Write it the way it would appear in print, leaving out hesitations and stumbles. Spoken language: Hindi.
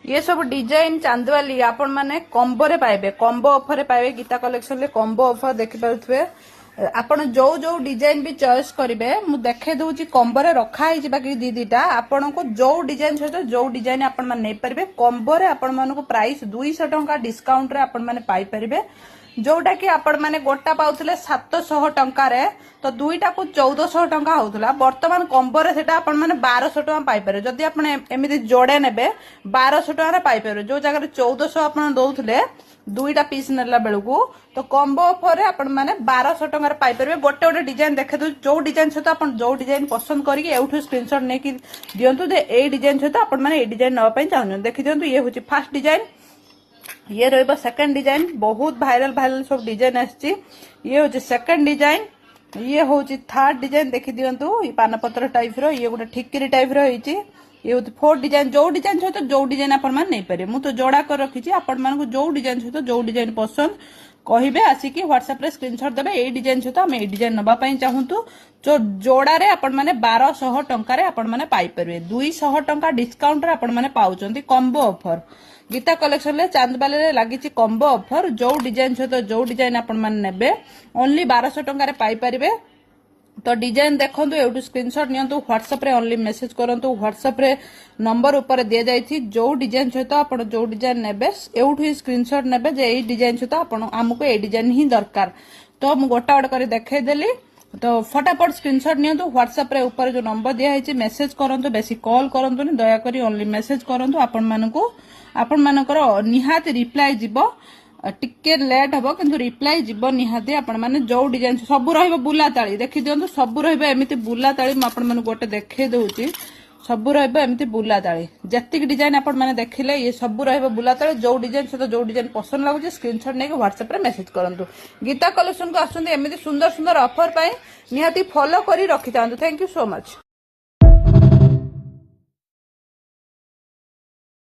ये सब डिजाइन चांदवाली आपण माने कॉम्बो रे पाइबे, कॉम्बो ऑफर रे पाइबे। गीता कलेक्शन रे कॉम्बो ऑफर देखि पाउथबे आपण जो जो डिजाइन भी चॉइस करिवे मु देखे दउची कॉम्बो रे रखा है बाकी दीदीटा आपण को जो डिजाइन सहित जो डिजाइन आपण माने नै परिबे कॉम्बो रे आपण मानको प्राइस 200 टंका डिस्काउंट रे आपण माने पाई परिबे। जोटा कि आपण माने गोटा पाउथले 700 टंका रे तो दुईटा को 1400 टंका होतला। वर्तमान कॉम्बो रे सेटा आपण माने 1200 टंका पाई पारे। जदी आपण एमिति जोड़े नेबे 1200 टंका रे पाई पारे। जो जगह 1400 आपण दउथले दुईटा पीस नेला बेलकू तो कॉम्बो ऑफर रे आपण माने 1200 टंका रे पाई पारे। गोटे गोटे डिजाइन देखे दउ जो डिजाइन सहित आपण जो डिजाइन पसंद करिके एउठु स्क्रीनशॉट ने कि दियंतु जे ए डिजाइन सहित आपण माने ए डिजाइन नवा पई चाहनु। देखि दियंतु ये होची फर्स्ट डिजाइन, ये रहिबा सेकंड डिजाइन। बहुत भाइरल सब डिजाइन आछि। ये होची सेकंड डिजाइन, ये होची थर्ड डिजाइन। देखि दियंतु ये पानपत्र टाइप रो, ये गोटे ठिकिरी टाइप रो होईची। ये होती फोर्थ डिजाइन। जो डिजाइन सहित जो डिजाइन आपण मान नै पारे मु तो जोड़ा कर रखिछि। आपण मान को जो डिजाइन सहित जो डिजाइन पसंद कहिबे आसिकी व्हाट्सएप रे स्क्रीनशॉट देबे ए डिजाइन सहित हम ए डिजाइन नबा पई चाहंतु। जो जोड़ा रे आपण माने 1200 टंका रे आपण माने पाई परबे। 200 टंका डिस्काउंट रे आपण माने पाउचंती कॉम्बो ऑफर। गीता कलेक्शन ले चांदबाली रे लागिछि कॉम्बो ऑफर। जो डिजाइन सहित जो डिजाइन आपण माने नेबे ओनली 1200 टंका रे पाई परिबे। तो डिजाइन देखंतु एउटू स्क्रीनशॉट नियंतु व्हाट्सएप रे ओनली मेसेज करंतु। व्हाट्सएप रे नंबर ऊपर दिया जायछि। जो डिजाइन सहित आपण जो डिजाइन नेबे एउटू स्क्रीनशॉट नेबे जे एई डिजाइन सहित आपण हमको एई डिजाइन ही दरकार। तो मु गोटा गोटा कर देखाई देली। तो फटाफट स्क्रीनशॉट नियंतु। व्हाट्सएप रे ऊपर जो नंबर दिया है मेसेज करंतु। बेसी कॉल करंतु नि, दया करी ओनली मेसेज करंतु। आपण मानकर निहाती रिप्लाई जिवो। टिके लेट हबो किंतु रिप्लाई जिवो निहाती। आपण माने जो डिजाइन सब रहइबो बुला ताली देखि दियंतु। सब रहइबो एमिति बुला ताली। म आपण माने गोटे देखे दउची सब रहइबो एमिति बुला ताली। जत्तिक डिजाइन आपण माने देखिले ये सब रहइबो बुला ताली। जो डिजाइन सहित जो डिजाइन पसंद लागुची स्क्रीनशॉट नेके व्हाट्सएप रे मेसेज करंतु। गीता कलेक्शन को आसुंदी एमिति सुंदर सुंदर ऑफर पाई निहाती फॉलो करी रखि थांतु। Thank you so much.